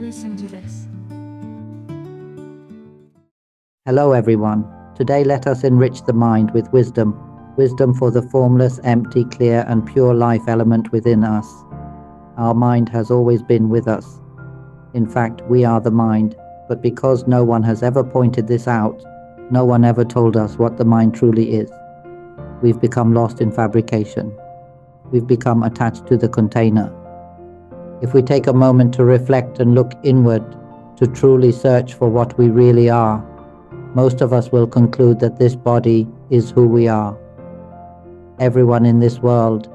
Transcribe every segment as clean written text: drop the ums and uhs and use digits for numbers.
listen to this. Hello everyone. Today let us enrich the mind with wisdom. Wisdom for the formless, empty, clear and pure life element within us. Our mind has always been with us. In fact, we are the mind, but because no one has ever pointed this out, no one ever told us what the mind truly is. We've become lost in fabrication. We've become attached to the container. If we take a moment to reflect and look inward, to truly search for what we really are, most of us will conclude that this body is who we are. Everyone in this world,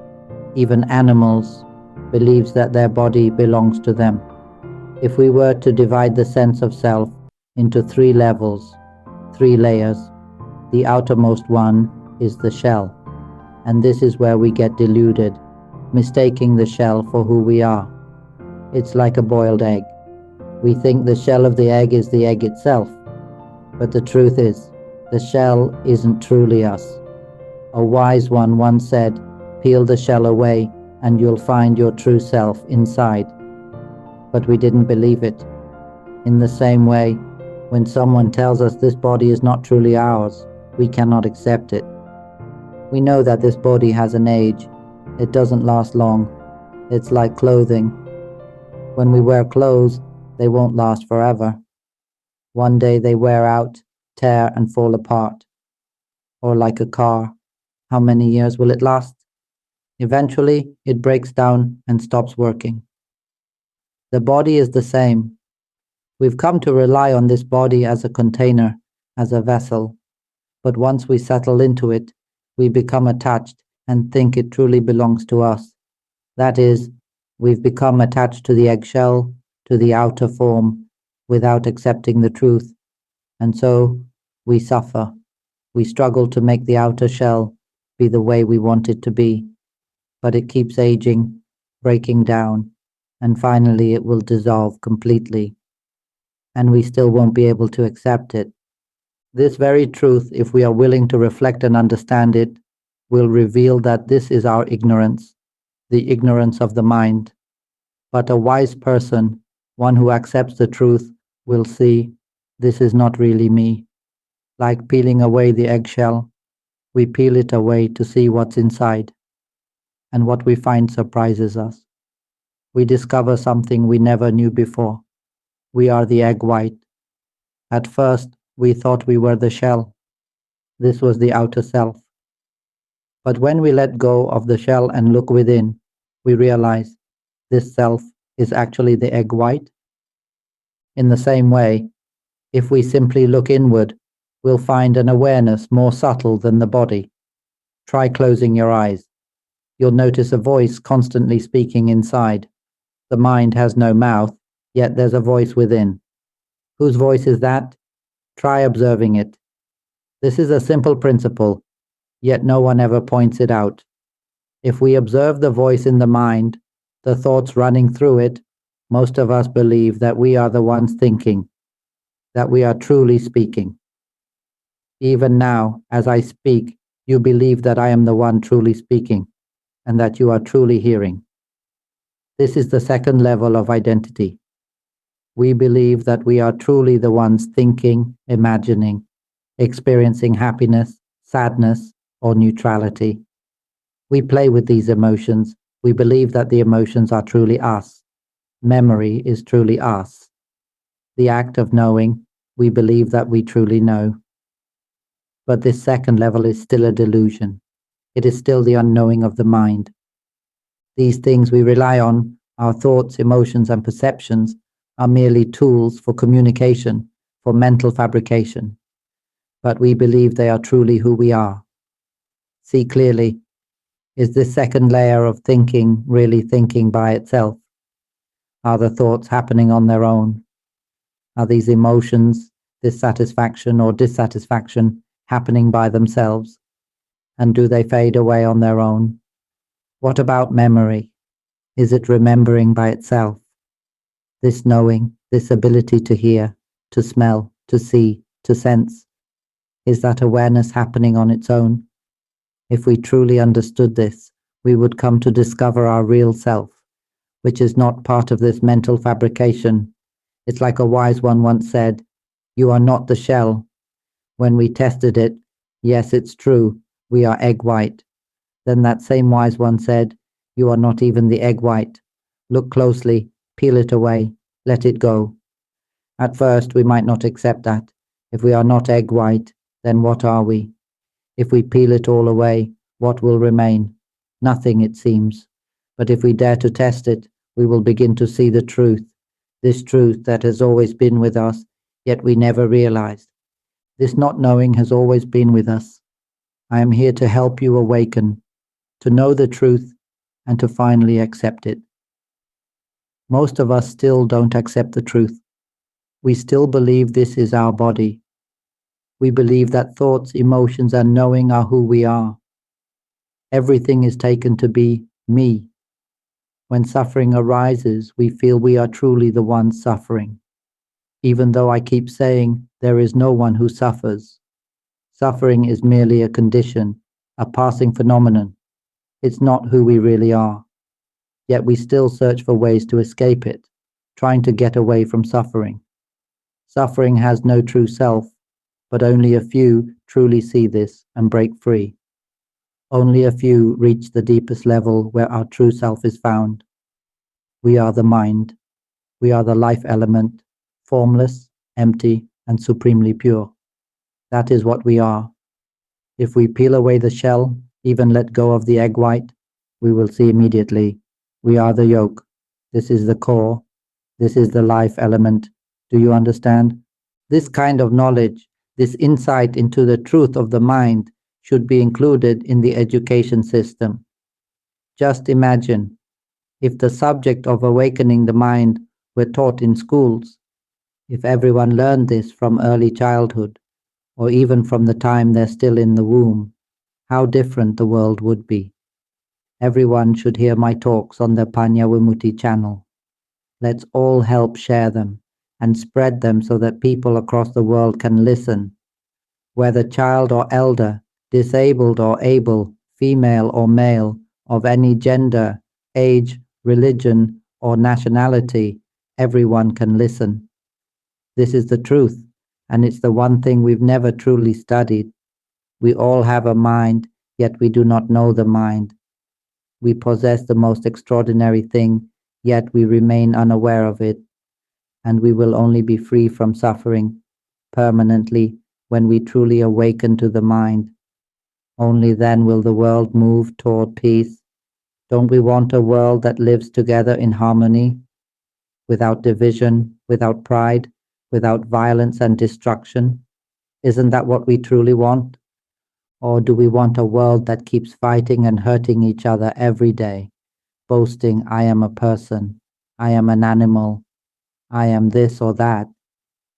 even animals, believes that their body belongs to them. If we were to divide the sense of self into 3 levels, 3 layers, the outermost one is the shell, and this is where we get deluded, mistaking the shell for who we are. It's like a boiled egg. We think the shell of the egg is the egg itself, but the truth is, the shell isn't truly us. A wise one once said, "Peel the shell away and you'll find your true self inside." But we didn't believe it. In the same way, when someone tells us this body is not truly ours, we cannot accept it. We know that this body has an age. It doesn't last long. It's like clothing. When we wear clothes, they won't last forever. One day they wear out, tear and fall apart. Or like a car, how many years will it last? Eventually, it breaks down and stops working. The body is the same. We've come to rely on this body as a container, as a vessel. But once we settle into it, we become attached and think it truly belongs to us. That is, we've become attached to the eggshell, to the outer form, without accepting the truth. And so, we suffer. We struggle to make the outer shell be the way we want it to be. But it keeps aging, breaking down, and finally it will dissolve completely. And we still won't be able to accept it. This very truth, if we are willing to reflect and understand it, will reveal that this is our ignorance, the ignorance of the mind. But a wise person, one who accepts the truth, will see, this is not really me. Like peeling away the eggshell, we peel it away to see what's inside. And what we find surprises us. We discover something we never knew before. We are the egg white. At first, we thought we were the shell. This was the outer self. But when we let go of the shell and look within, we realize this self is actually the egg white. In the same way, if we simply look inward, we'll find an awareness more subtle than the body. Try closing your eyes. You'll notice a voice constantly speaking inside. The mind has no mouth, yet there's a voice within. Whose voice is that? Try observing it. This is a simple principle, yet no one ever points it out. If we observe the voice in the mind, the thoughts running through it, most of us believe that we are the ones thinking, that we are truly speaking. Even now, as I speak, you believe that I am the one truly speaking, and that you are truly hearing. This is the second level of identity. We believe that we are truly the ones thinking, imagining, experiencing happiness, sadness, or neutrality. We play with these emotions. We believe that the emotions are truly us. Memory is truly us. The act of knowing, we believe that we truly know. But this second level is still a delusion. It is still the unknowing of the mind. These things we rely on, our thoughts, emotions, and perceptions, are merely tools for communication, for mental fabrication. But we believe they are truly who we are. See clearly, is this second layer of thinking really thinking by itself? Are the thoughts happening on their own? Are these emotions, this satisfaction or dissatisfaction, happening by themselves? And do they fade away on their own? What about memory? Is it remembering by itself? This knowing, this ability to hear, to smell, to see, to sense, is that awareness happening on its own? If we truly understood this, we would come to discover our real self, which is not part of this mental fabrication. It's like a wise one once said, "You are not the shell." When we tested it, yes, it's true, we are egg white. Then that same wise one said, "You are not even the egg white. Look closely, peel it away, let it go." At first, we might not accept that. If we are not egg white, then what are we? If we peel it all away, what will remain? Nothing, it seems. But if we dare to test it, we will begin to see the truth. This truth that has always been with us, yet we never realized. This not knowing has always been with us. I am here to help you awaken, to know the truth, and to finally accept it. Most of us still don't accept the truth. We still believe this is our body. We believe that thoughts, emotions, and knowing are who we are. Everything is taken to be me. When suffering arises, we feel we are truly the ones suffering. Even though I keep saying there is no one who suffers. Suffering is merely a condition, a passing phenomenon. It's not who we really are. Yet we still search for ways to escape it, trying to get away from suffering. Suffering has no true self, but only a few truly see this and break free. Only a few reach the deepest level where our true self is found. We are the mind. We are the life element, formless, empty, and supremely pure. That is what we are. If we peel away the shell, even let go of the egg white, we will see immediately. We are the yolk. This is the core. This is the life element. Do you understand? This kind of knowledge, this insight into the truth of the mind, should be included in the education system. Just imagine, if the subject of awakening the mind were taught in schools, if everyone learned this from early childhood, or even from the time they're still in the womb, how different the world would be. Everyone should hear my talks on the Panya Vimutti channel. Let's all help share them and spread them so that people across the world can listen. Whether child or elder, disabled or able, female or male, of any gender, age, religion, or nationality, everyone can listen. This is the truth, and it's the one thing we've never truly studied. We all have a mind, yet we do not know the mind. We possess the most extraordinary thing, yet we remain unaware of it, and we will only be free from suffering permanently when we truly awaken to the mind. Only then will the world move toward peace. Don't we want a world that lives together in harmony, without division, without pride, without violence and destruction? Isn't that what we truly want? Or do we want a world that keeps fighting and hurting each other every day, boasting, "I am a person, I am an animal, I am this or that,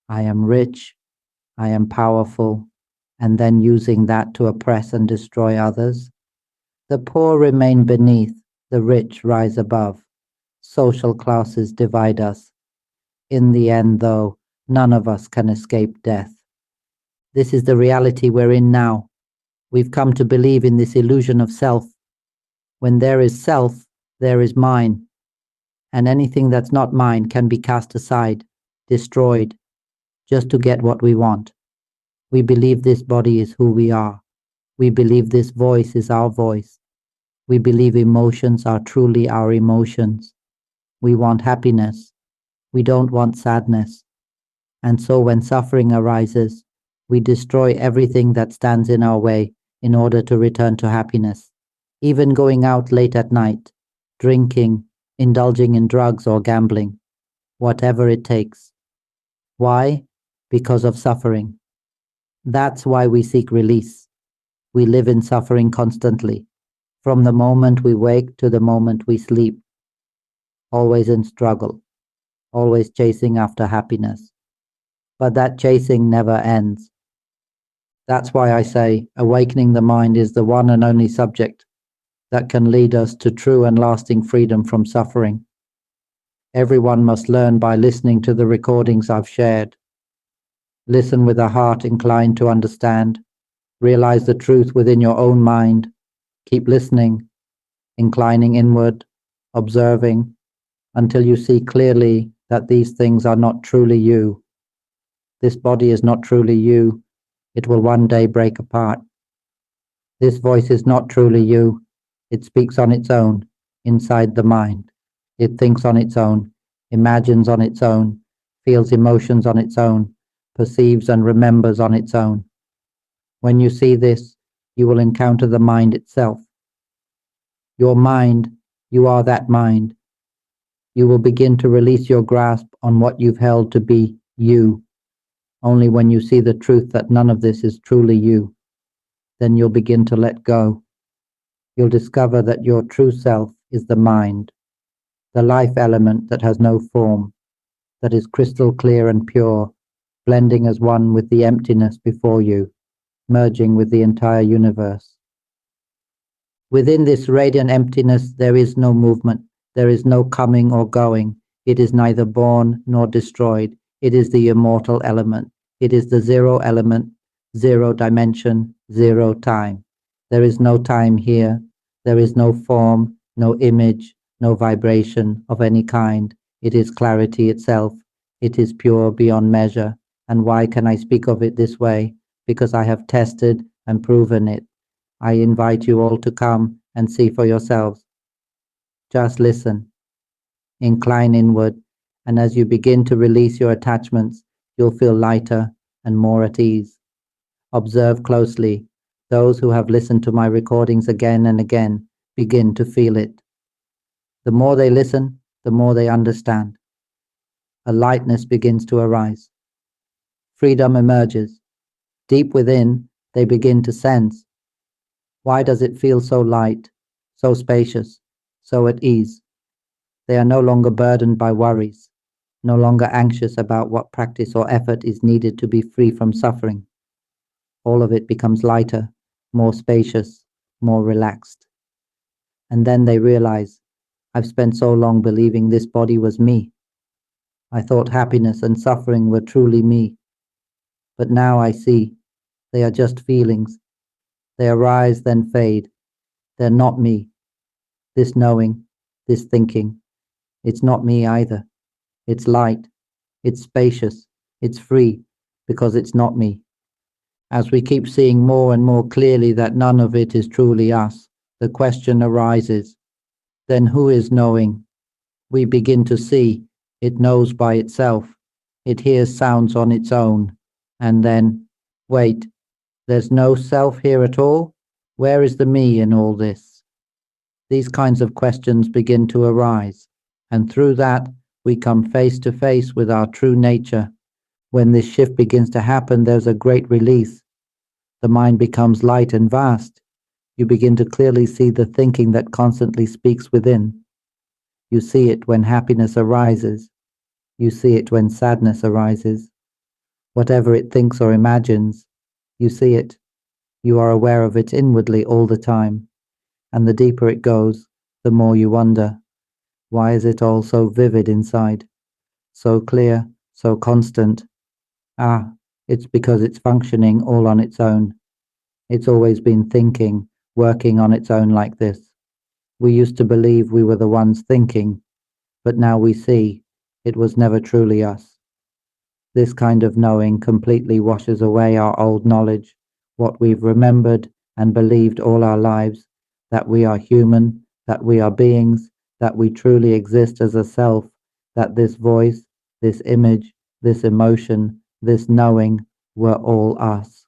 I am rich, I am powerful," and then using that to oppress and destroy others? The poor remain beneath, the rich rise above. Social classes divide us. In the end, though, none of us can escape death. This is the reality we're in now. We've come to believe in this illusion of self. When there is self, there is mine. And anything that's not mine can be cast aside, destroyed, just to get what we want. We believe this body is who we are. We believe this voice is our voice. We believe emotions are truly our emotions. We want happiness. We don't want sadness. And so when suffering arises, we destroy everything that stands in our way in order to return to happiness. Even going out late at night, drinking, indulging in drugs or gambling, whatever it takes. Why? Because of suffering. That's why we seek release. We live in suffering constantly, from the moment we wake to the moment we sleep. Always in struggle, always chasing after happiness. But that chasing never ends. That's why I say awakening the mind is the one and only subject that can lead us to true and lasting freedom from suffering. Everyone must learn by listening to the recordings I've shared. Listen with a heart inclined to understand. Realize the truth within your own mind. Keep listening, inclining inward, observing, until you see clearly that these things are not truly you. This body is not truly you. It will one day break apart. This voice is not truly you. It speaks on its own, inside the mind. It thinks on its own, imagines on its own, feels emotions on its own, perceives and remembers on its own. When you see this, you will encounter the mind itself. Your mind, you are that mind. You will begin to release your grasp on what you've held to be you. Only when you see the truth that none of this is truly you, then you'll begin to let go. You'll discover that your true self is the mind, the life element that has no form, that is crystal clear and pure, blending as one with the emptiness before you, merging with the entire universe. Within this radiant emptiness there is no movement, there is no coming or going. It is neither born nor destroyed. It is the immortal element. It is the zero element, zero dimension, zero time. There is no time here. There is no form, no image, no vibration of any kind. It is clarity itself. It is pure beyond measure. And why can I speak of it this way? Because I have tested and proven it. I invite you all to come and see for yourselves. Just listen. Incline inward, and as you begin to release your attachments, you'll feel lighter and more at ease. Observe closely. Those who have listened to my recordings again and again begin to feel it. The more they listen, the more they understand. A lightness begins to arise. Freedom emerges. Deep within, they begin to sense. Why does it feel so light, so spacious, so at ease? They are no longer burdened by worries, no longer anxious about what practice or effort is needed to be free from suffering. All of it becomes lighter, more spacious, more relaxed. And then they realize, I've spent so long believing this body was me. I thought happiness and suffering were truly me. But now I see, they are just feelings. They arise, then fade. They're not me. This knowing, this thinking, it's not me either. It's light, it's spacious, it's free, because it's not me. As we keep seeing more and more clearly that none of it is truly us, the question arises, then who is knowing? We begin to see, it knows by itself, it hears sounds on its own, and then, wait, there's no self here at all? Where is the me in all this? These kinds of questions begin to arise, and through that, we come face to face with our true nature. When this shift begins to happen, there's a great release. The mind becomes light and vast. You begin to clearly see the thinking that constantly speaks within. You see it when happiness arises. You see it when sadness arises. Whatever it thinks or imagines, you see it. You are aware of it inwardly all the time. And the deeper it goes, the more you wonder, why is it all so vivid inside? So clear, so constant. Ah, it's because it's functioning all on its own. It's always been thinking, working on its own like this. We used to believe we were the ones thinking, but now we see it was never truly us. This kind of knowing completely washes away our old knowledge, what we've remembered and believed all our lives, that we are human, that we are beings, that we truly exist as a self, that this voice, this image, this emotion, this knowing were all us.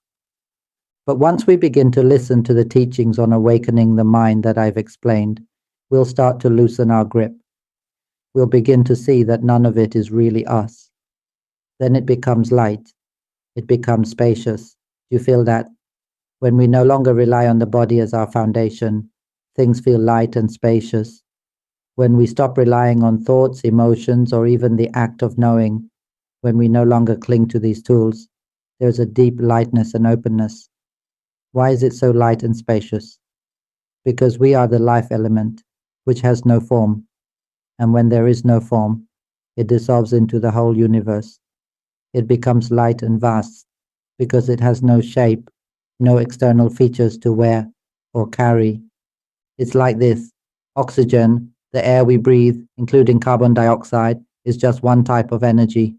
But once we begin to listen to the teachings on awakening the mind that I've explained, we'll start to loosen our grip. We'll begin to see that none of it is really us. Then it becomes light. It becomes spacious. You feel that? When we no longer rely on the body as our foundation, things feel light and spacious. When we stop relying on thoughts, emotions, or even the act of knowing, when we no longer cling to these tools, there's a deep lightness and openness. Why is it so light and spacious? Because we are the life element, which has no form. And when there is no form, it dissolves into the whole universe. It becomes light and vast, because it has no shape, no external features to wear or carry. It's like this. Oxygen, the air we breathe, including carbon dioxide, is just one type of energy.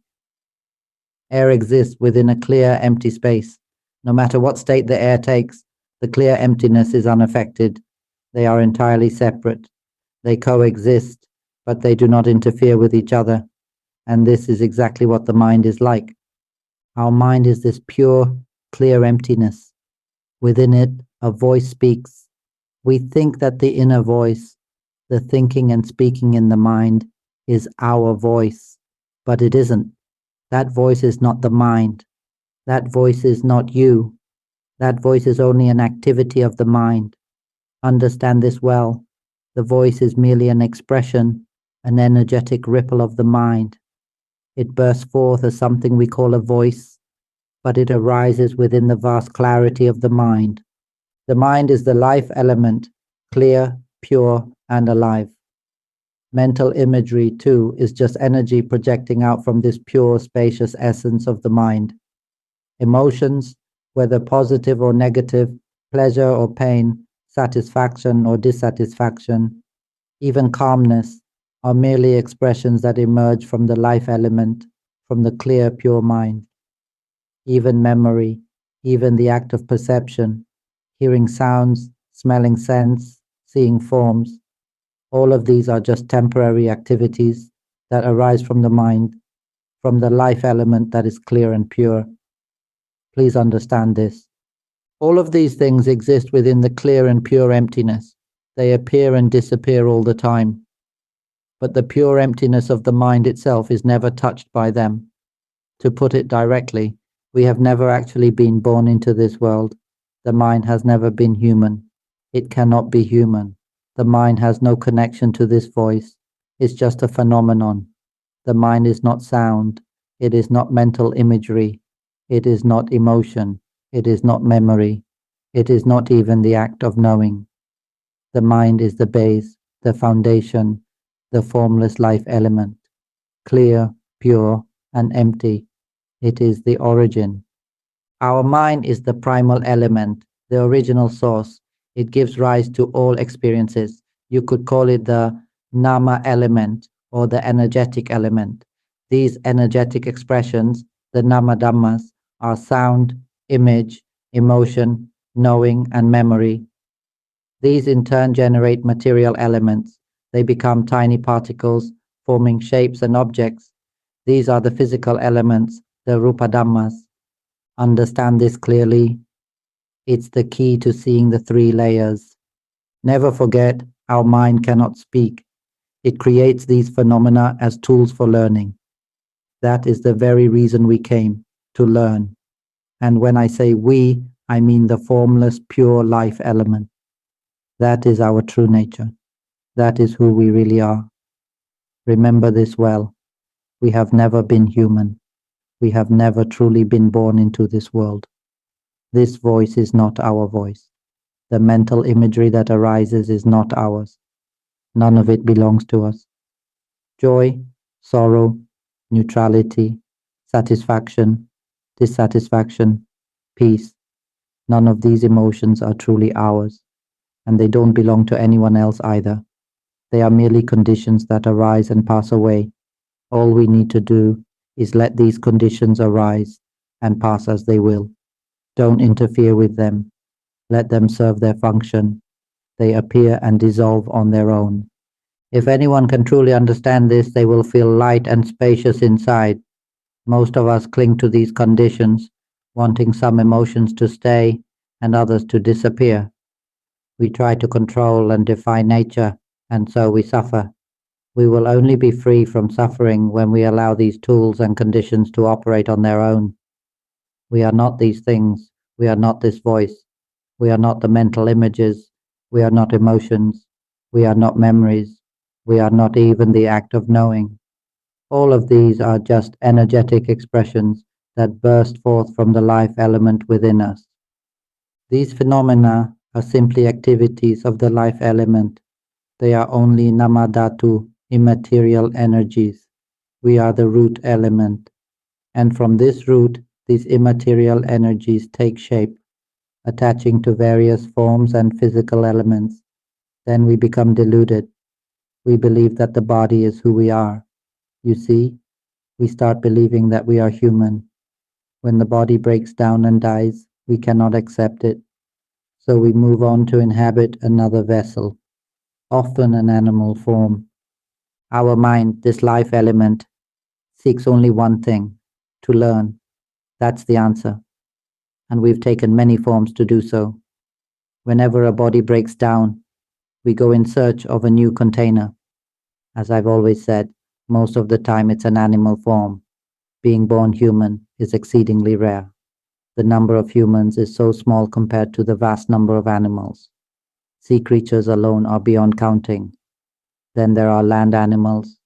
Air exists within a clear, empty space. No matter what state the air takes, the clear emptiness is unaffected. They are entirely separate. They coexist, but they do not interfere with each other. And this is exactly what the mind is like. Our mind is this pure, clear emptiness. Within it, a voice speaks. We think that the inner voice, the thinking and speaking in the mind, is our voice, but it isn't. That voice is not the mind. That voice is not you. That voice is only an activity of the mind. Understand this well. The voice is merely an expression, an energetic ripple of the mind. It bursts forth as something we call a voice, but it arises within the vast clarity of the mind. The mind is the life element, clear, pure, and alive. Mental imagery, too, is just energy projecting out from this pure, spacious essence of the mind. Emotions, whether positive or negative, pleasure or pain, satisfaction or dissatisfaction, even calmness, are merely expressions that emerge from the life element, from the clear, pure mind. Even memory, even the act of perception, hearing sounds, smelling scents, seeing forms, all of these are just temporary activities that arise from the mind, from the life element that is clear and pure. Please understand this. All of these things exist within the clear and pure emptiness. They appear and disappear all the time. But the pure emptiness of the mind itself is never touched by them. To put it directly, we have never actually been born into this world. The mind has never been human. It cannot be human. The mind has no connection to this voice. It's just a phenomenon. The mind is not sound. It is not mental imagery. It is not emotion. It is not memory. It is not even the act of knowing. The mind is the base, the foundation, the formless life element, clear, pure, and empty. It is the origin. Our mind is the primal element, the original source. It gives rise to all experiences. You could call it the nama element or the energetic element. These energetic expressions, the nama dhammas, are sound, image, emotion, knowing, and memory. These in turn generate material elements. They become tiny particles, forming shapes and objects. These are the physical elements, the rupa dhammas. Understand this clearly. It's the key to seeing the three layers. Never forget, our mind cannot speak. It creates these phenomena as tools for learning. That is the very reason we came, to learn. And when I say we, I mean the formless, pure life element. That is our true nature. That is who we really are. Remember this well. We have never been human. We have never truly been born into this world. This voice is not our voice. The mental imagery that arises is not ours. None of it belongs to us. Joy, sorrow, neutrality, satisfaction, dissatisfaction, peace. None of these emotions are truly ours, and they don't belong to anyone else either. They are merely conditions that arise and pass away. All we need to do is let these conditions arise and pass as they will. Don't interfere with them. Let them serve their function. They appear and dissolve on their own. If anyone can truly understand this, they will feel light and spacious inside. Most of us cling to these conditions, wanting some emotions to stay and others to disappear. We try to control and defy nature, and so we suffer. We will only be free from suffering when we allow these tools and conditions to operate on their own. We are not these things. We are not this voice. We are not the mental images. We are not emotions. We are not memories. We are not even the act of knowing. All of these are just energetic expressions that burst forth from the life element within us. These phenomena are simply activities of the life element. They are only nama dhatu, immaterial energies. We are the root element. And from this root, these immaterial energies take shape, attaching to various forms and physical elements. Then we become deluded. We believe that the body is who we are. You see, we start believing that we are human. When the body breaks down and dies, we cannot accept it. So we move on to inhabit another vessel, often an animal form. Our mind, this life element, seeks only one thing, to learn. That's the answer. And we've taken many forms to do so. Whenever a body breaks down, we go in search of a new container. As I've always said, most of the time it's an animal form. Being born human is exceedingly rare. The number of humans is so small compared to the vast number of animals. Sea creatures alone are beyond counting. Then there are land animals,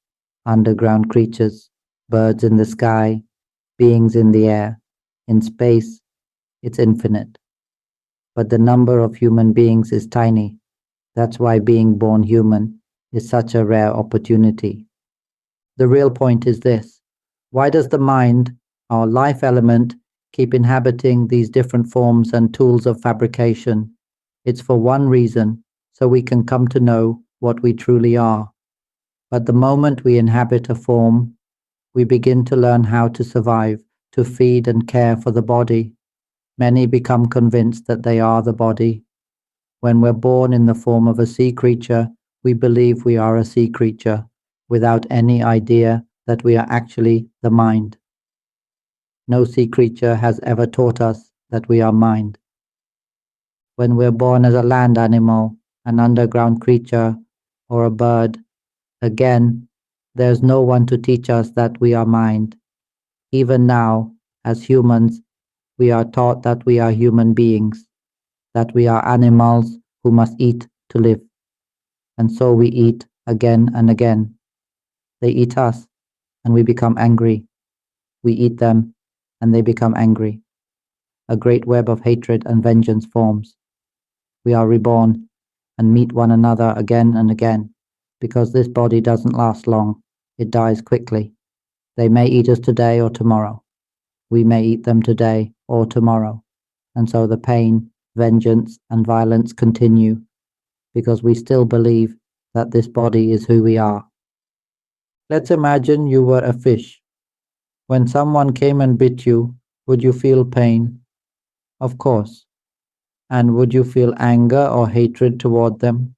underground creatures, birds in the sky, beings in the air. In space, it's infinite. But the number of human beings is tiny. That's why being born human is such a rare opportunity. The real point is this: why does the mind, our life element, keep inhabiting these different forms and tools of fabrication? It's for one reason, so we can come to know what we truly are. But the moment we inhabit a form, we begin to learn how to survive, to feed and care for the body. Many become convinced that they are the body. When we're born in the form of a sea creature, we believe we are a sea creature, without any idea that we are actually the mind. No sea creature has ever taught us that we are mind. When we're born as a land animal, an underground creature, or a bird, again, there's no one to teach us that we are mind. Even now, as humans, we are taught that we are human beings, that we are animals who must eat to live. And so we eat again and again. They eat us, and we become angry. We eat them, and they become angry. A great web of hatred and vengeance forms. We are reborn and meet one another again and again, because this body doesn't last long. It dies quickly. They may eat us today or tomorrow. We may eat them today or tomorrow. And so the pain, vengeance, and violence continue, because we still believe that this body is who we are. Let's imagine you were a fish. When someone came and bit you, would you feel pain? Of course. And would you feel anger or hatred toward them?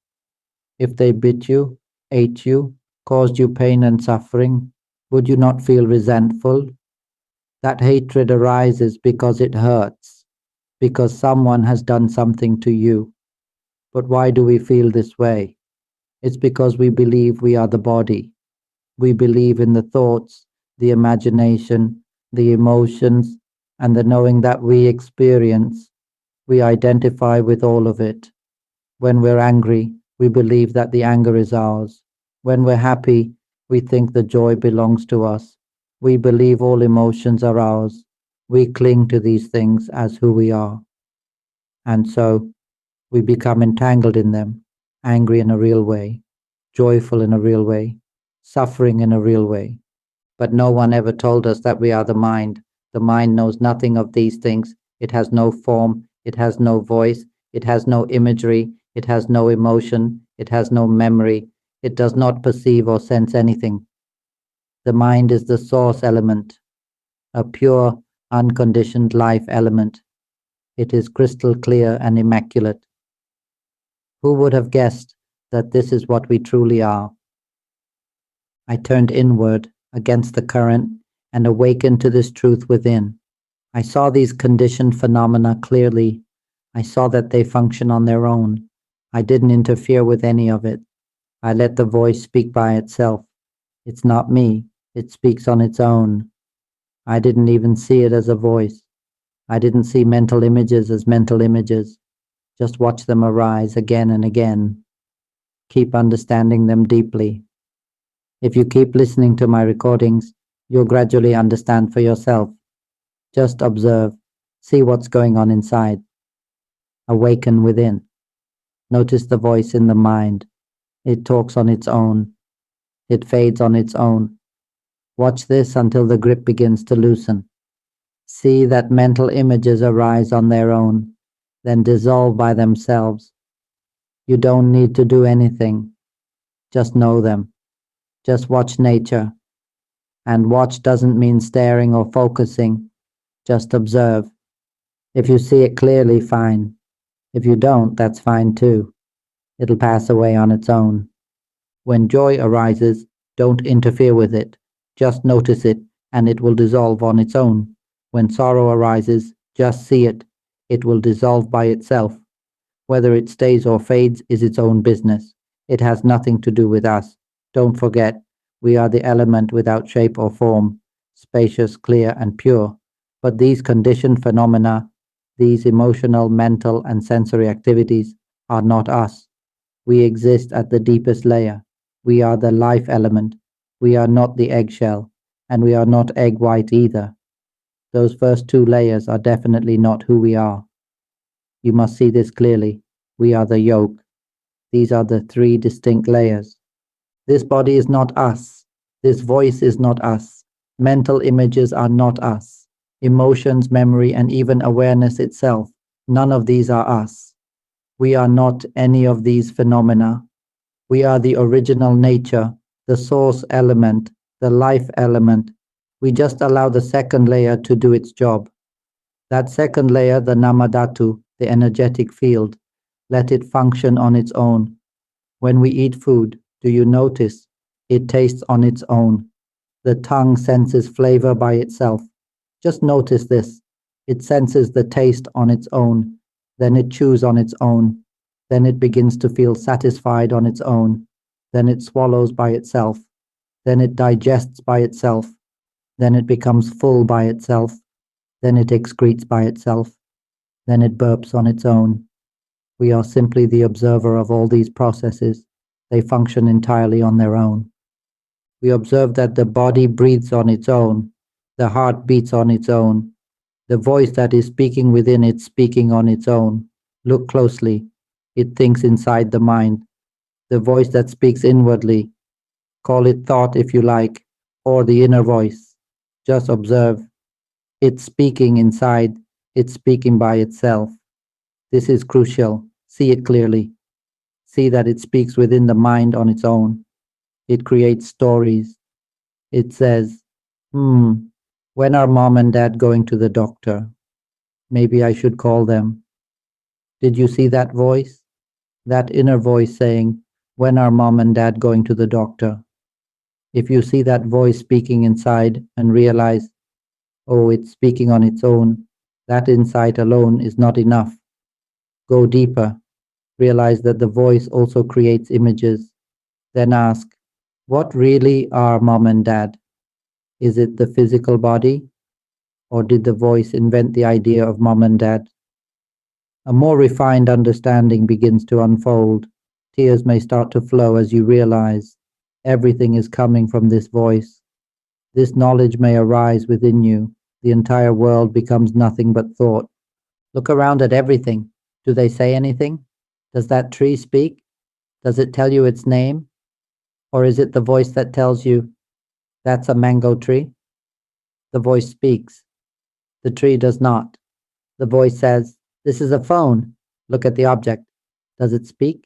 If they bit you, ate you, caused you pain and suffering, would you not feel resentful? That hatred arises because it hurts, because someone has done something to you. But why do we feel this way? It's because we believe we are the body. We believe in the thoughts, the imagination, the emotions, and the knowing that we experience. We identify with all of it. When we're angry, we believe that the anger is ours. When we're happy, we think the joy belongs to us. We believe all emotions are ours. We cling to these things as who we are. And so, we become entangled in them, angry in a real way, joyful in a real way, suffering in a real way. But no one ever told us that we are the mind. The mind knows nothing of these things. It has no form, it has no voice, it has no imagery, it has no emotion, it has no memory, it does not perceive or sense anything. The mind is the source element, a pure, unconditioned life element. It is crystal clear and immaculate. Who would have guessed that this is what we truly are? I turned inward against the current and awakened to this truth within. I saw these conditioned phenomena clearly. I saw that they function on their own. I didn't interfere with any of it. I let the voice speak by itself. It's not me. It speaks on its own. I didn't even see it as a voice. I didn't see mental images as mental images. Just watch them arise again and again. Keep understanding them deeply. If you keep listening to my recordings, you'll gradually understand for yourself. Just observe. See what's going on inside. Awaken within. Notice the voice in the mind. It talks on its own. It fades on its own. Watch this until the grip begins to loosen. See that mental images arise on their own, then dissolve by themselves. You don't need to do anything. Just know them. Just watch nature. And watch doesn't mean staring or focusing, just observe. If you see it clearly, fine. If you don't, that's fine too. It'll pass away on its own. When joy arises, don't interfere with it. Just notice it, and it will dissolve on its own. When sorrow arises, just see it. It will dissolve by itself. Whether it stays or fades is its own business. It has nothing to do with us. Don't forget, we are the element without shape or form, spacious, clear, and pure. But these conditioned phenomena, these emotional, mental, and sensory activities, are not us. We exist at the deepest layer. We are the life element. We are not the eggshell, and we are not egg white either. Those first two layers are definitely not who we are. You must see this clearly. We are the yolk. These are the three distinct layers. This body is not us. This voice is not us. Mental images are not us. Emotions, memory, and even awareness itself, none of these are us. We are not any of these phenomena. We are the original nature, the source element, the life element. We just allow the second layer to do its job. That second layer, the namadhatu, the energetic field, let it function on its own. When we eat food, do you notice? It tastes on its own. The tongue senses flavor by itself. Just notice this. It senses the taste on its own. Then it chews on its own. Then it begins to feel satisfied on its own. Then it swallows by itself. Then it digests by itself. Then it becomes full by itself. Then it excretes by itself. Then it burps on its own. We are simply the observer of all these processes. They function entirely on their own. We observe that the body breathes on its own. The heart beats on its own. The voice that is speaking within it speaking on its own. Look closely. It thinks inside the mind. The voice that speaks inwardly. Call it thought if you like, or the inner voice. Just observe. It's speaking inside. It's speaking by itself. This is crucial. See it clearly. See that it speaks within the mind on its own. It creates stories. It says, when are mom and dad going to the doctor? Maybe I should call them. Did you see that voice? That inner voice saying, when are mom and dad going to the doctor? If you see that voice speaking inside and realize, oh, it's speaking on its own, that insight alone is not enough. Go deeper. Realize that the voice also creates images. Then ask, what really are mom and dad? Is it the physical body? Or did the voice invent the idea of mom and dad? A more refined understanding begins to unfold. Tears may start to flow as you realize everything is coming from this voice. This knowledge may arise within you. The entire world becomes nothing but thought. Look around at everything. Do they say anything? Does that tree speak? Does it tell you its name? Or is it the voice that tells you, that's a mango tree? The voice speaks. The tree does not. The voice says, this is a phone. Look at the object. Does it speak?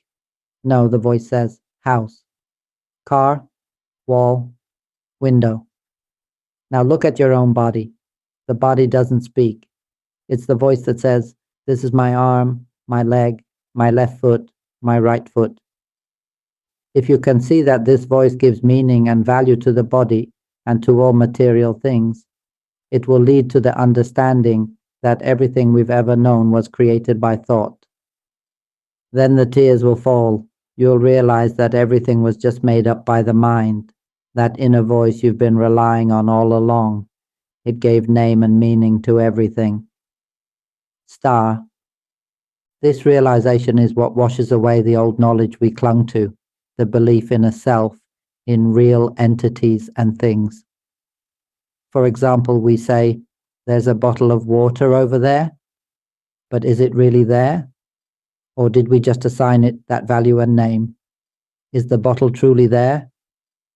No, the voice says, house, car, wall, window. Now look at your own body. The body doesn't speak. It's the voice that says, this is my arm, my leg, my left foot, my right foot. If you can see that this voice gives meaning and value to the body and to all material things, it will lead to the understanding that everything we've ever known was created by thought. Then the tears will fall. You'll realize that everything was just made up by the mind, that inner voice you've been relying on all along. It gave name and meaning to everything. Star. This realization is what washes away the old knowledge we clung to, the belief in a self, in real entities and things. For example, we say, there's a bottle of water over there, but is it really there? Or did we just assign it that value and name? Is the bottle truly there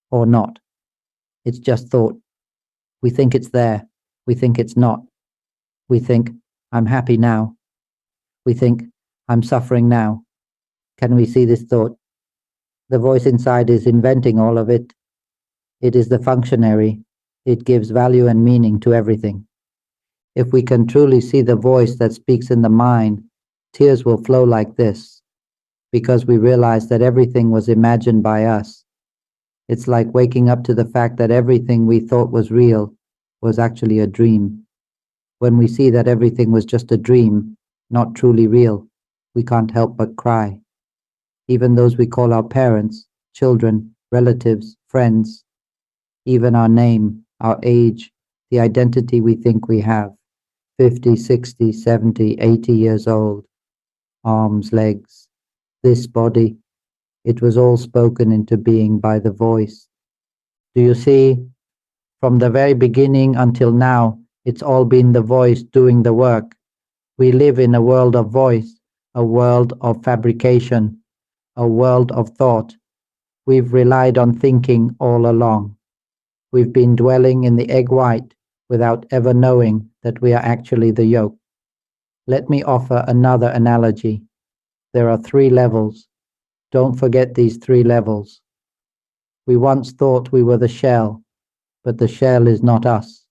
or not? It's just thought. We think it's there. We think it's not. We think, I'm happy now. We think, I'm suffering now. Can we see this thought? The voice inside is inventing all of it. It is the functionary. It gives value and meaning to everything. If we can truly see the voice that speaks in the mind, tears will flow like this, because we realize that everything was imagined by us. It's like waking up to the fact that everything we thought was real was actually a dream. When we see that everything was just a dream, not truly real, we can't help but cry. Even those we call our parents, children, relatives, friends, even our name, our age, the identity we think we have, 50, 60, 70, 80 years old, arms, legs, this body, it was all spoken into being by the voice. Do you see? From the very beginning until now, it's all been the voice doing the work. We live in a world of voice, a world of fabrication, a world of thought. We've relied on thinking all along. We've been dwelling in the egg white without ever knowing that we are actually the yolk. Let me offer another analogy. There are 3 levels. Don't forget these 3 levels. We once thought we were the shell, but the shell is not us.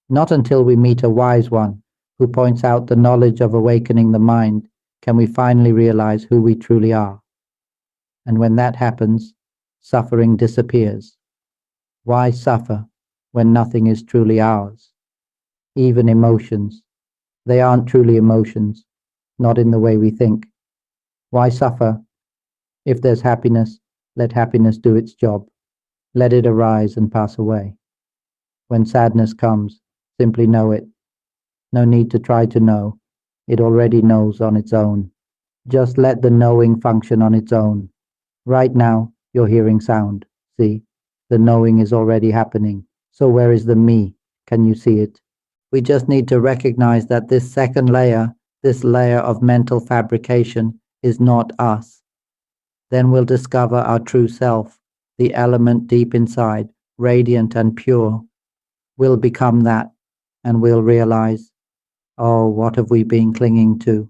Not until we meet a wise one who points out the knowledge of awakening the mind can we finally realize who we truly are. And when that happens, suffering disappears. Why suffer when nothing is truly ours? Even emotions. They aren't truly emotions, not in the way we think. Why suffer? If there's happiness, let happiness do its job. Let it arise and pass away. When sadness comes, simply know it. No need to try to know. It already knows on its own. Just let the knowing function on its own. Right now, you're hearing sound. See? The knowing is already happening. So where is the me? Can you see it? We just need to recognize that this second layer, this layer of mental fabrication, is not us. Then we'll discover our true self, the element deep inside, radiant and pure. We'll become that, and we'll realize, oh, what have we been clinging to?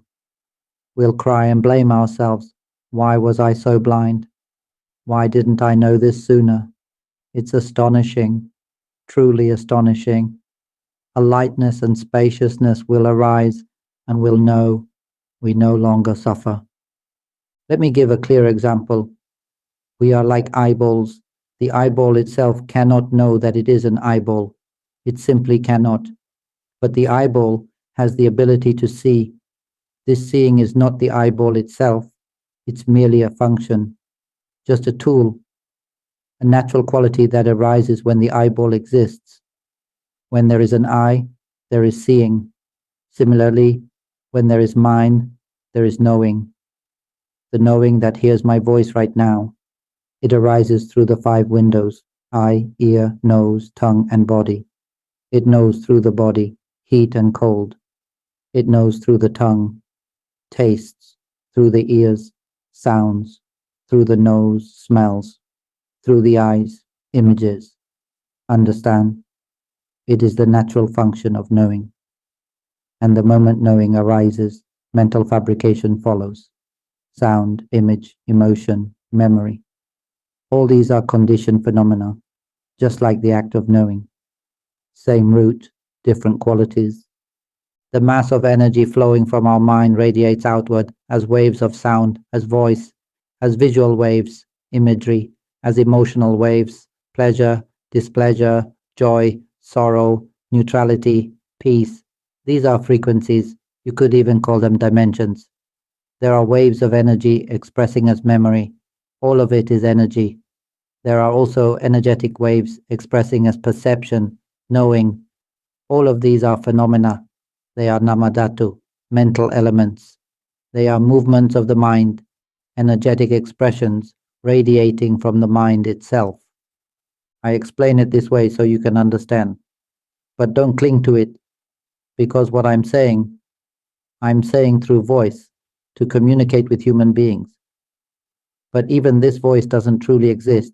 We'll cry and blame ourselves. Why was I so blind? Why didn't I know this sooner? It's astonishing, truly astonishing. A lightness and spaciousness will arise, and we'll know we no longer suffer. Let me give a clear example. We are like eyeballs. The eyeball itself cannot know that it is an eyeball. It simply cannot. But the eyeball has the ability to see. This seeing is not the eyeball itself. It's merely a function, just a tool, a natural quality that arises when the eyeball exists. When there is an eye, there is seeing. Similarly, when there is mind, there is knowing. The knowing that hears my voice right now. It arises through the 5 windows, eye, ear, nose, tongue, and body. It knows through the body, heat and cold. It knows through the tongue, tastes, through the ears, sounds, through the nose, smells, through the eyes, images. Understand? It is the natural function of knowing. And the moment knowing arises, mental fabrication follows. Sound, image, emotion, memory. All these are conditioned phenomena, just like the act of knowing. Same root, different qualities. The mass of energy flowing from our mind radiates outward as waves of sound, as voice, as visual waves, imagery, as emotional waves, pleasure, displeasure, joy, sorrow, neutrality, peace. These are frequencies. You could even call them dimensions. There are waves of energy expressing as memory. All of it is energy. There are also energetic waves expressing as perception, knowing. All of these are phenomena. They are namadhatu, mental elements. They are movements of the mind, energetic expressions radiating from the mind itself. I explain it this way so you can understand. But don't cling to it, because what I'm saying through voice to communicate with human beings. But even this voice doesn't truly exist.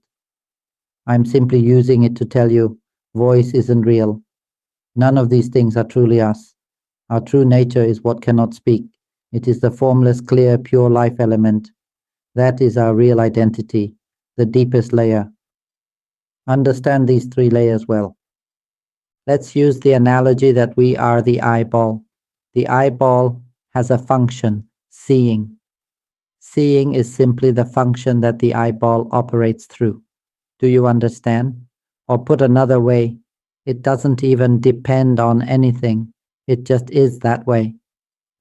I'm simply using it to tell you, voice isn't real. None of these things are truly us. Our true nature is what cannot speak. It is the formless, clear, pure life element. That is our real identity, the deepest layer. Understand these 3 layers well. Let's use the analogy that we are the eyeball. The eyeball has a function, seeing. Seeing is simply the function that the eyeball operates through. Do you understand? Or put another way, it doesn't even depend on anything. It just is that way.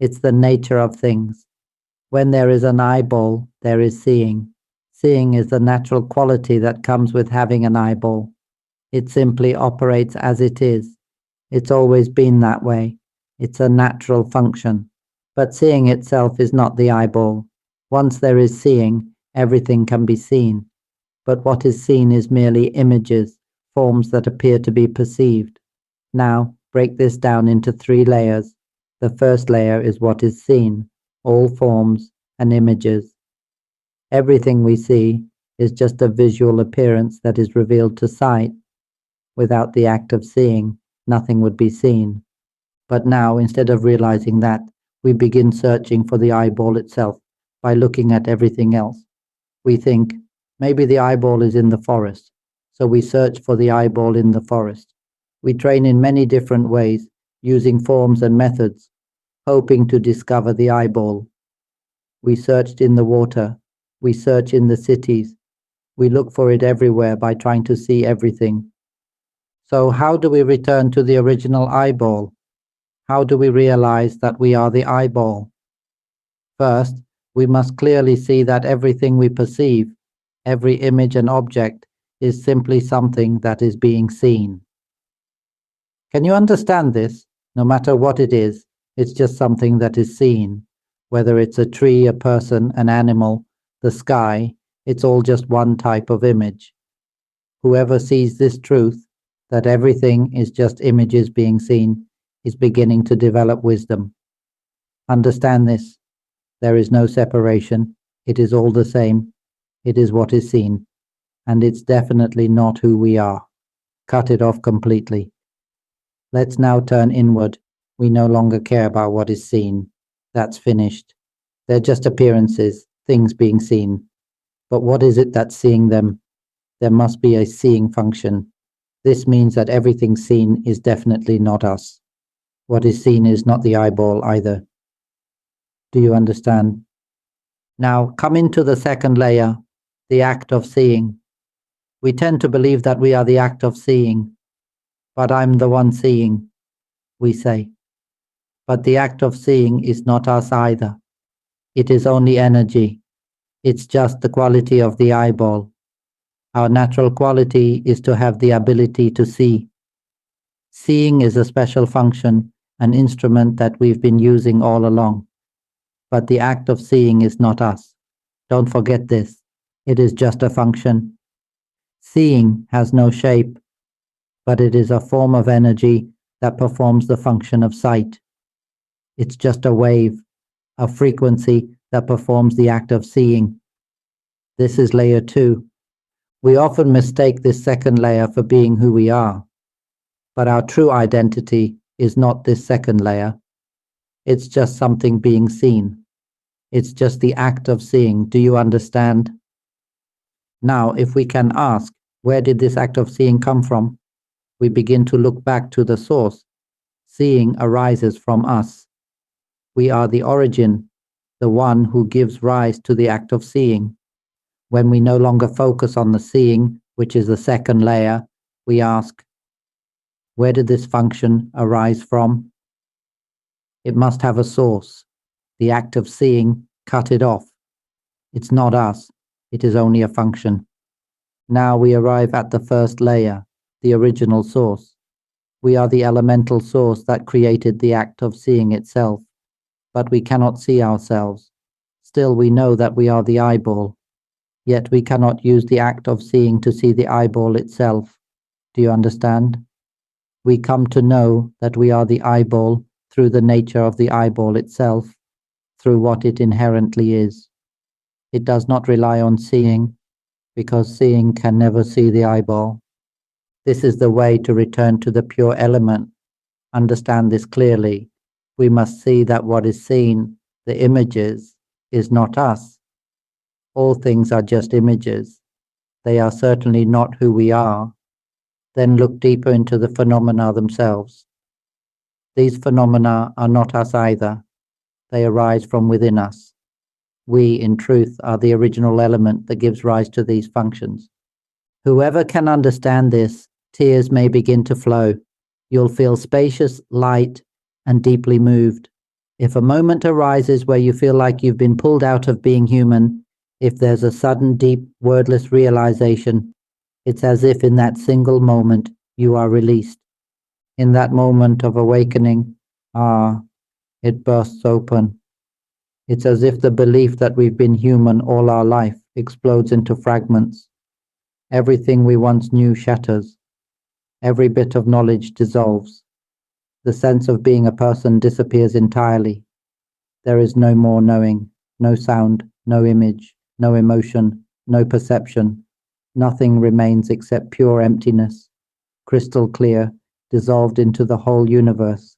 It's the nature of things. When there is an eyeball, there is seeing. Seeing is the natural quality that comes with having an eyeball. It simply operates as it is. It's always been that way. It's a natural function. But seeing itself is not the eyeball. Once there is seeing, everything can be seen. But what is seen is merely images, forms that appear to be perceived. Now, break this down into 3 layers. The first layer is what is seen, all forms and images. Everything we see is just a visual appearance that is revealed to sight. Without the act of seeing, nothing would be seen. But now, instead of realizing that, we begin searching for the eyeball itself by looking at everything else. We think, maybe the eyeball is in the forest, so we search for the eyeball in the forest. We train in many different ways, using forms and methods, hoping to discover the eyeball. We searched in the water, we search in the cities, we look for it everywhere by trying to see everything. So how do we return to the original eyeball? How do we realize that we are the eyeball? First, we must clearly see that everything we perceive, every image and object, is simply something that is being seen. Can you understand this? No matter what it is, it's just something that is seen. Whether it's a tree, a person, an animal, the sky, it's all just one type of image. Whoever sees this truth, that everything is just images being seen, is beginning to develop wisdom. Understand this. There is no separation. It is all the same. It is what is seen. And it's definitely not who we are. Cut it off completely. Let's now turn inward. We no longer care about what is seen. That's finished. They're just appearances, things being seen. But what is it that's seeing them? There must be a seeing function. This means that everything seen is definitely not us. What is seen is not the eyeball either. Do you understand? Now come into the second layer, the act of seeing. We tend to believe that we are the act of seeing. But I'm the one seeing, we say. But the act of seeing is not us either. It is only energy. It's just the quality of the eyeball. Our natural quality is to have the ability to see. Seeing is a special function, an instrument that we've been using all along. But the act of seeing is not us. Don't forget this. It is just a function. Seeing has no shape, but it is a form of energy that performs the function of sight. It's just a wave, a frequency that performs the act of seeing. This is layer 2. We often mistake this second layer for being who we are. But our true identity is not this second layer. It's just something being seen. It's just the act of seeing. Do you understand? Now, if we can ask, where did this act of seeing come from? We begin to look back to the source. Seeing arises from us. We are the origin, the one who gives rise to the act of seeing. When we no longer focus on the seeing, which is the second layer, we ask, where did this function arise from? It must have a source. The act of seeing cut it off. It's not us. It is only a function. Now we arrive at the first layer, the original source. We are the elemental source that created the act of seeing itself. But we cannot see ourselves. Still we know that we are the eyeball. Yet we cannot use the act of seeing to see the eyeball itself. Do you understand? We come to know that we are the eyeball through the nature of the eyeball itself, through what it inherently is. It does not rely on seeing, because seeing can never see the eyeball. This is the way to return to the pure element. Understand this clearly. We must see that what is seen, the images, is not us. All things are just images. They are certainly not who we are. Then look deeper into the phenomena themselves. These phenomena are not us either. They arise from within us. We, in truth, are the original element that gives rise to these functions. Whoever can understand this, tears may begin to flow. You'll feel spacious, light, and deeply moved. If a moment arises where you feel like you've been pulled out of being human, if there's a sudden, deep, wordless realization, it's as if in that single moment you are released. In that moment of awakening, it bursts open. It's as if the belief that we've been human all our life explodes into fragments. Everything we once knew shatters. Every bit of knowledge dissolves. The sense of being a person disappears entirely. There is no more knowing, no sound, no image, no emotion, no perception. Nothing remains except pure emptiness, crystal clear, dissolved into the whole universe,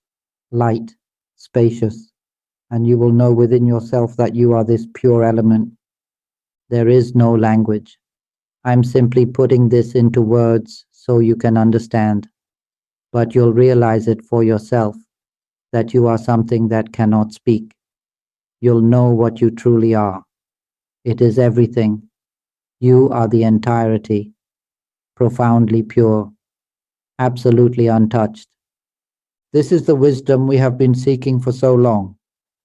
light, spacious, and you will know within yourself that you are this pure element. There is no language. I'm simply putting this into words so you can understand, but you'll realize it for yourself, that you are something that cannot speak. You'll know what you truly are. It is everything. You are the entirety, profoundly pure, absolutely untouched. This is the wisdom we have been seeking for so long.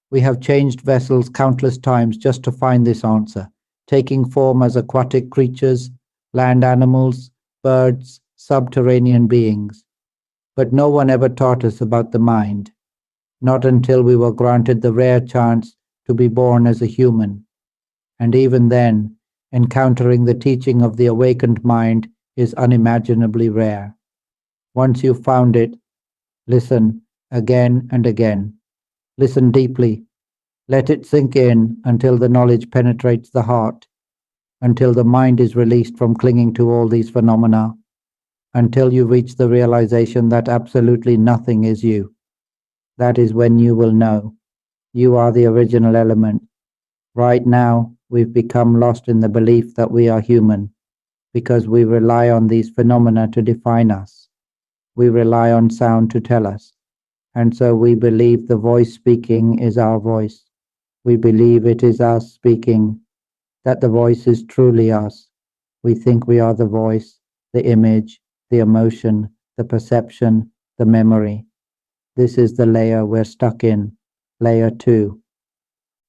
We have changed vessels countless times just to find this answer, taking form as aquatic creatures, land animals, birds, subterranean beings. But no one ever taught us about the mind, not until we were granted the rare chance to be born as a human. And even then, encountering the teaching of the awakened mind is unimaginably rare. Once you've found it, listen again and again. Listen deeply. Let it sink in until the knowledge penetrates the heart, until the mind is released from clinging to all these phenomena, until you reach the realization that absolutely nothing is you. That is when you will know. You are the original element. Right now, we've become lost in the belief that we are human, because we rely on these phenomena to define us. We rely on sound to tell us. And so we believe the voice speaking is our voice. We believe it is us speaking, that the voice is truly us. We think we are the voice, the image, the emotion, the perception, the memory. This is the layer we're stuck in, layer 2.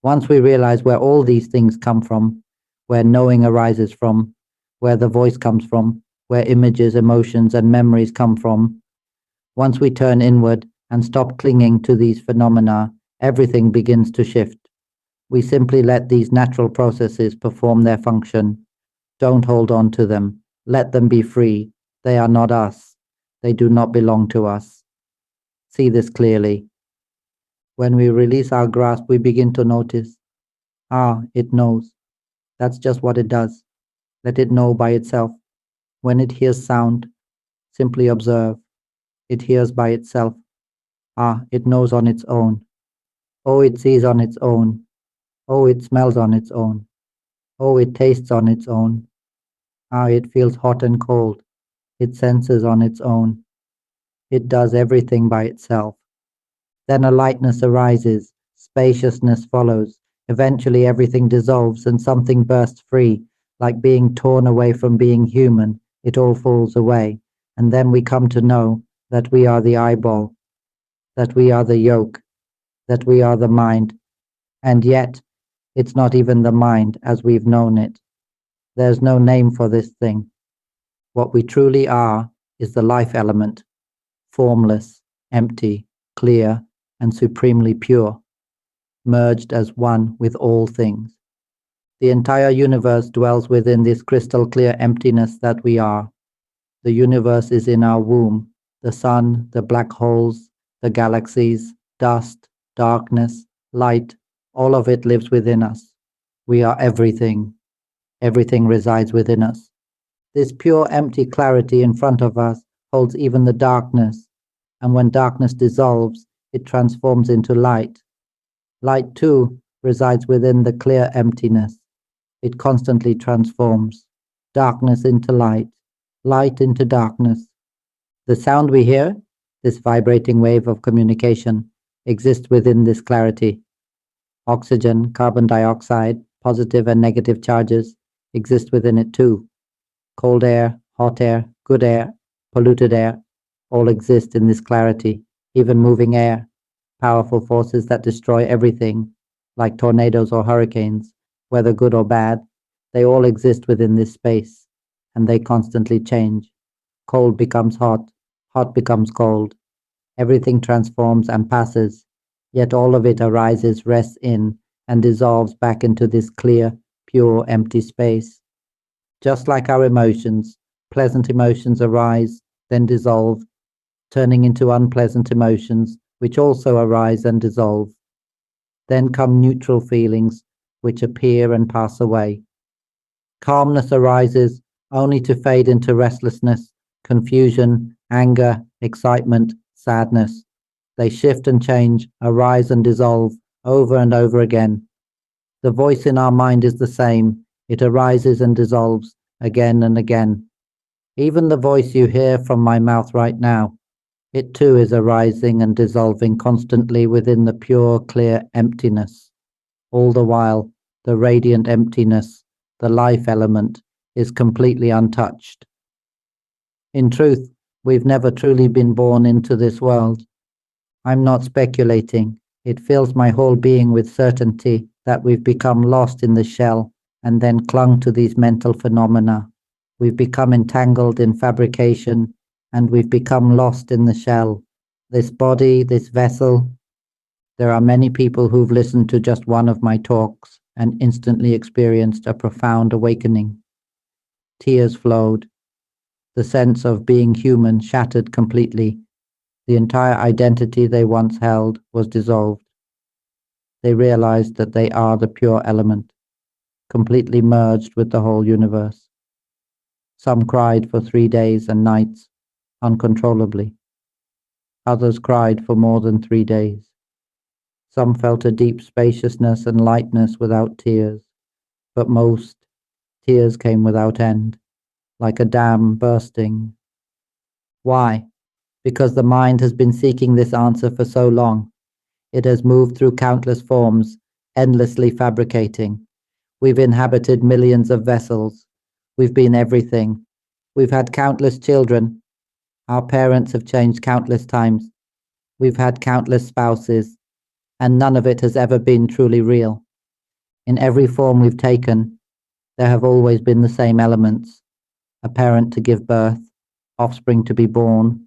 Once we realize where all these things come from, where knowing arises from, where the voice comes from, where images, emotions, and memories come from, once we turn inward and stop clinging to these phenomena, everything begins to shift. We simply let these natural processes perform their function. Don't hold on to them. Let them be free. They are not us. They do not belong to us. See this clearly. When we release our grasp, we begin to notice. It knows. That's just what it does. Let it know by itself. When it hears sound, simply observe. It hears by itself. It knows on its own. It sees on its own. It smells on its own. It tastes on its own. It feels hot and cold. It senses on its own. It does everything by itself. Then a lightness arises, spaciousness follows. Eventually everything dissolves and something bursts free, like being torn away from being human. It all falls away. And then we come to know that we are the eyeball, that we are the yolk, that we are the mind. And yet, it's not even the mind as we've known it. There's no name for this thing. What we truly are is the life element, formless, empty, clear, and supremely pure, merged as one with all things. The entire universe dwells within this crystal clear emptiness that we are. The universe is in our womb, the sun, the black holes, the galaxies, dust, darkness, light, all of it lives within us. We are everything. Everything resides within us. This pure empty clarity in front of us holds even the darkness, and when darkness dissolves, it transforms into light. Light, too, resides within the clear emptiness. It constantly transforms. Darkness into light, light into darkness, The sound we hear, this vibrating wave of communication, exists within this clarity. Oxygen, carbon dioxide, positive and negative charges exist within it too. Cold air, hot air, good air, polluted air, all exist in this clarity. Even moving air, powerful forces that destroy everything, like tornadoes or hurricanes, whether good or bad, they all exist within this space, and they constantly change. Cold becomes hot, hot becomes cold. Everything transforms and passes, yet all of it arises, rests in, and dissolves back into this clear, pure, empty space. Just like our emotions, pleasant emotions arise, then dissolve, turning into unpleasant emotions, which also arise and dissolve. Then come neutral feelings, which appear and pass away. Calmness arises only to fade into restlessness, confusion, anger, excitement, sadness. They shift and change, arise and dissolve, over and over again. The voice in our mind is the same. It arises and dissolves, again and again. Even the voice you hear from my mouth right now, it too is arising and dissolving constantly within the pure, clear emptiness. All the while, the radiant emptiness, the life element, is completely untouched. In truth, we've never truly been born into this world. I'm not speculating. It fills my whole being with certainty that we've become lost in the shell and then clung to these mental phenomena. We've become entangled in fabrication, and we've become lost in the shell. This body, this vessel. There are many people who've listened to just one of my talks and instantly experienced a profound awakening. Tears flowed. The sense of being human shattered completely. The entire identity they once held was dissolved. They realized that they are the pure element, completely merged with the whole universe. Some cried for 3 days and nights, uncontrollably. Others cried for more than 3 days. Some felt a deep spaciousness and lightness without tears, but most, tears came without end, like a dam bursting. Why? Because the mind has been seeking this answer for so long. It has moved through countless forms, endlessly fabricating. We've inhabited millions of vessels. We've been everything. We've had countless children. Our parents have changed countless times. We've had countless spouses, and none of it has ever been truly real. In every form we've taken, there have always been the same elements: a parent to give birth, offspring to be born,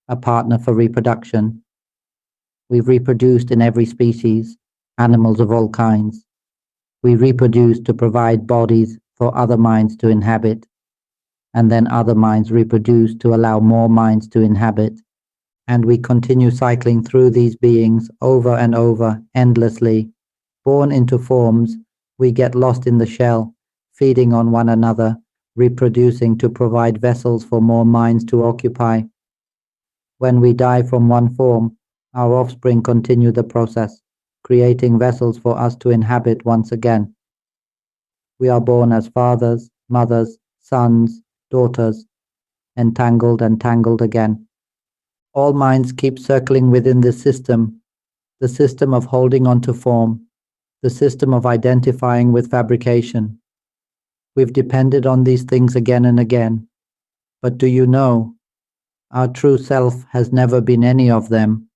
a partner for reproduction. We've reproduced in every species, animals of all kinds. We reproduce to provide bodies for other minds to inhabit, and then other minds reproduce to allow more minds to inhabit. And we continue cycling through these beings over and over, endlessly. Born into forms, we get lost in the shell, feeding on one another, reproducing to provide vessels for more minds to occupy. When we die from one form, our offspring continue the process, creating vessels for us to inhabit once again. We are born as fathers, mothers, sons, daughters, entangled and tangled again. All minds keep circling within this system, the system of holding on to form, the system of identifying with fabrication. We've depended on these things again and again. But do you know, our true self has never been any of them.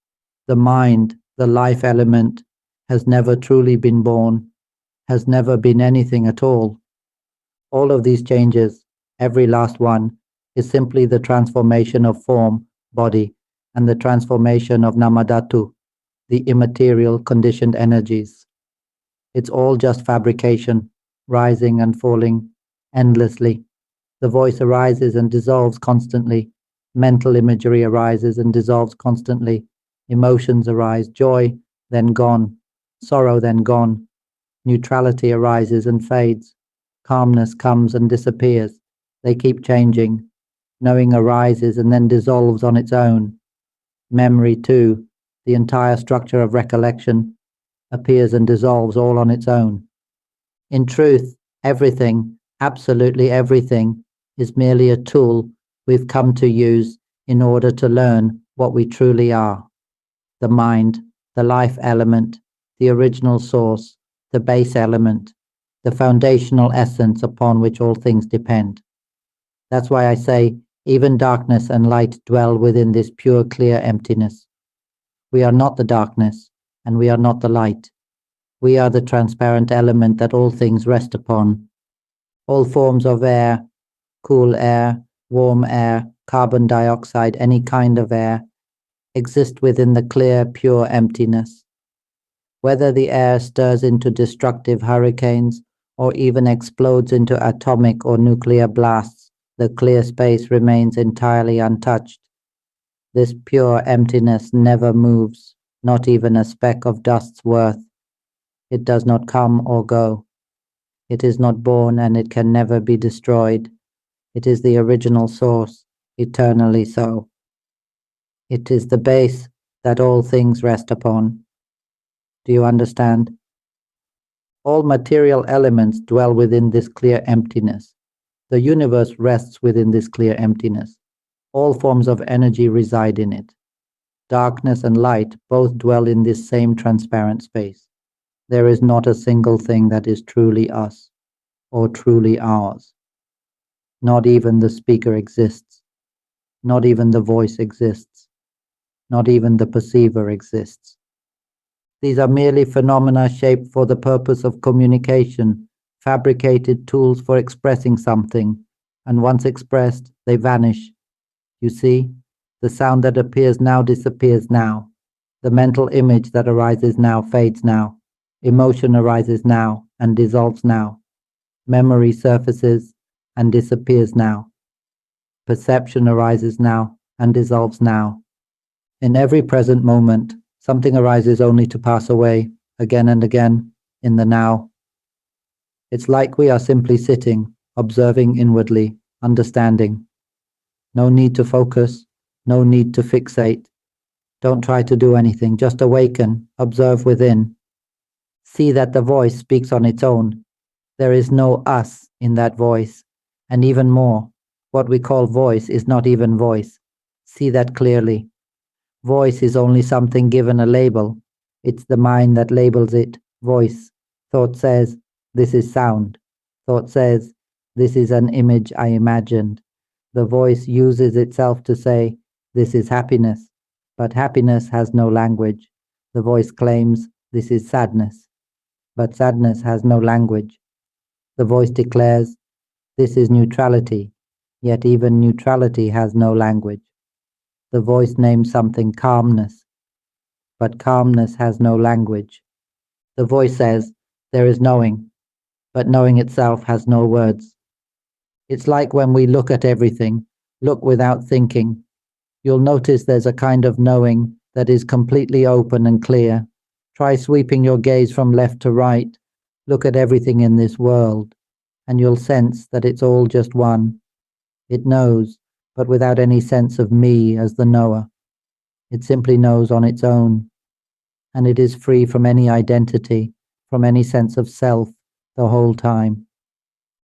The mind, the life element, has never truly been born, has never been anything at all. All of these changes, every last one, is simply the transformation of form, body, and the transformation of namadhatu, the immaterial conditioned energies. It's all just fabrication, rising and falling endlessly. The voice arises and dissolves constantly. Mental imagery arises and dissolves constantly. Emotions arise, joy, then gone. Sorrow, then gone. Neutrality arises and fades. Calmness comes and disappears. They keep changing. Knowing arises and then dissolves on its own. Memory, too, the entire structure of recollection, appears and dissolves all on its own. In truth, everything, absolutely everything, is merely a tool we've come to use in order to learn what we truly are: the mind, the life element, the original source, the base element, the foundational essence upon which all things depend. That's why I say even darkness and light dwell within this pure, clear emptiness. We are not the darkness, and we are not the light. We are the transparent element that all things rest upon. All forms of air, cool air, warm air, carbon dioxide, any kind of air, exist within the clear, pure emptiness. Whether the air stirs into destructive hurricanes or even explodes into atomic or nuclear blasts, the clear space remains entirely untouched. This pure emptiness never moves, not even a speck of dust's worth. It does not come or go. It is not born, and it can never be destroyed. It is the original source, eternally so. It is the base that all things rest upon. Do you understand? All material elements dwell within this clear emptiness. The universe rests within this clear emptiness. All forms of energy reside in it. Darkness and light both dwell in this same transparent space. There is not a single thing that is truly us, or truly ours. Not even the speaker exists. Not even the voice exists. Not even the perceiver exists. These are merely phenomena shaped for the purpose of communication, fabricated tools for expressing something, and once expressed, they vanish. You see, the sound that appears now disappears now. The mental image that arises now fades now. Emotion arises now and dissolves now. Memory surfaces and disappears now. Perception arises now and dissolves now. In every present moment, something arises only to pass away, again and again, in the now. It's like we are simply sitting, observing inwardly, understanding. No need to focus, no need to fixate. Don't try to do anything, just awaken, observe within. See that the voice speaks on its own. There is no us in that voice, and even more, what we call voice is not even voice. See that clearly. Voice is only something given a label. It's the mind that labels it voice. Thought says, this is sound. Thought says, this is an image I imagined. The voice uses itself to say, this is happiness. But happiness has no language. The voice claims, this is sadness. But sadness has no language. The voice declares, this is neutrality. Yet even neutrality has no language. The voice names something calmness. But calmness has no language. The voice says, there is knowing. But knowing itself has no words. It's like when we look at everything, look without thinking. You'll notice there's a kind of knowing that is completely open and clear. Try sweeping your gaze from left to right. Look at everything in this world, and you'll sense that it's all just one. It knows, but without any sense of me as the knower. It simply knows on its own, and it is free from any identity, from any sense of self, the whole time.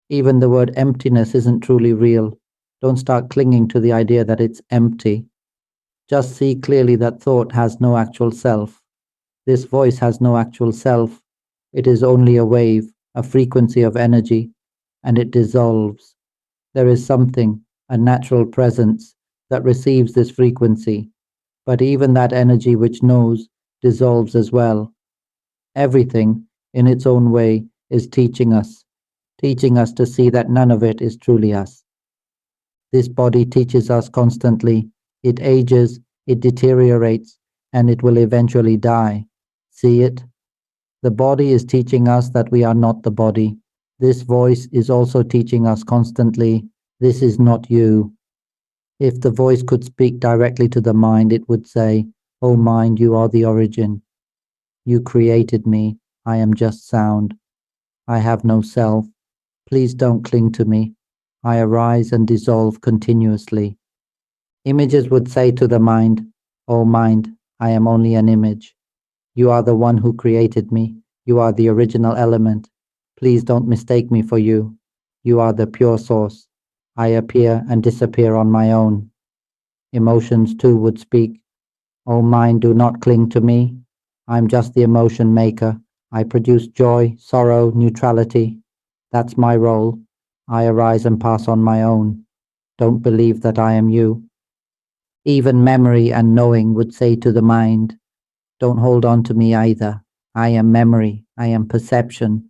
Even the word emptiness isn't truly real. Don't start clinging to the idea that it's empty. Just see clearly that thought has no actual self. This voice has no actual self. It is only a wave, a frequency of energy, and it dissolves. There is something, a natural presence, that receives this frequency, but even that energy which knows dissolves as well. Everything, in its own way, is teaching us to see that none of it is truly us. This body teaches us constantly. It ages, it deteriorates, and it will eventually die. See it? The body is teaching us that we are not the body. This voice is also teaching us constantly, this is not you. If the voice could speak directly to the mind, it would say, "O mind, you are the origin. You created me. I am just sound. I have no self. Please don't cling to me. I arise and dissolve continuously." Images would say to the mind, "O mind, I am only an image. You are the one who created me. You are the original element. Please don't mistake me for you. You are the pure source. I appear and disappear on my own." Emotions too would speak. O mind, do not cling to me. I'm just the emotion maker. I produce joy, sorrow, neutrality. That's my role. I arise and pass on my own. Don't believe that I am you. Even memory and knowing would say to the mind, don't hold on to me either. I am memory. I am perception.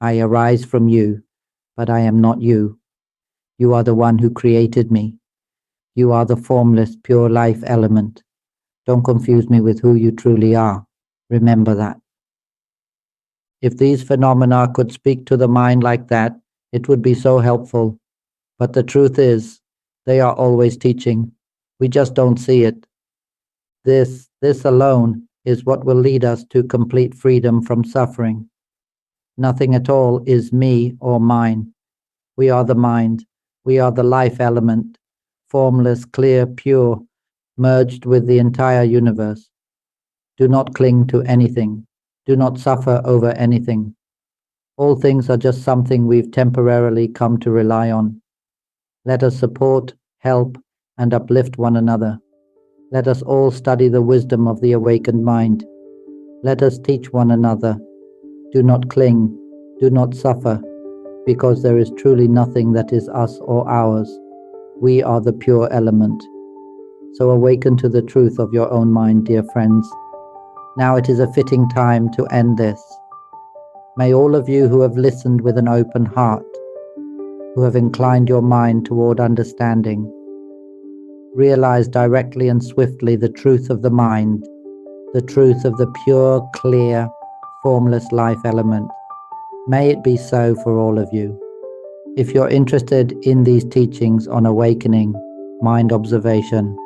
I arise from you, but I am not you. You are the one who created me. You are the formless, pure life element. Don't confuse me with who you truly are. Remember that. If these phenomena could speak to the mind like that, it would be so helpful. But the truth is, they are always teaching. We just don't see it. This alone is what will lead us to complete freedom from suffering. Nothing at all is me or mine. We are the mind. We are the life element, formless, clear, pure, merged with the entire universe. Do not cling to anything. Do not suffer over anything. All things are just something we've temporarily come to rely on. Let us support, help, and uplift one another. Let us all study the wisdom of the awakened mind. Let us teach one another. Do not cling, do not suffer, because there is truly nothing that is us or ours. We are the pure element. So awaken to the truth of your own mind, dear friends. Now it is a fitting time to end this. May all of you who have listened with an open heart, who have inclined your mind toward understanding, realize directly and swiftly the truth of the mind, the truth of the pure, clear, formless life element. May it be so for all of you. If you're interested in these teachings on awakening, mind observation,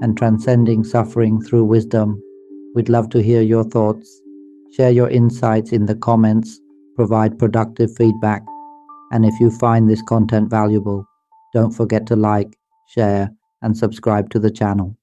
and transcending suffering through wisdom, we'd love to hear your thoughts. Share your insights in the comments, provide productive feedback, and if you find this content valuable, don't forget to like, share, and subscribe to the channel.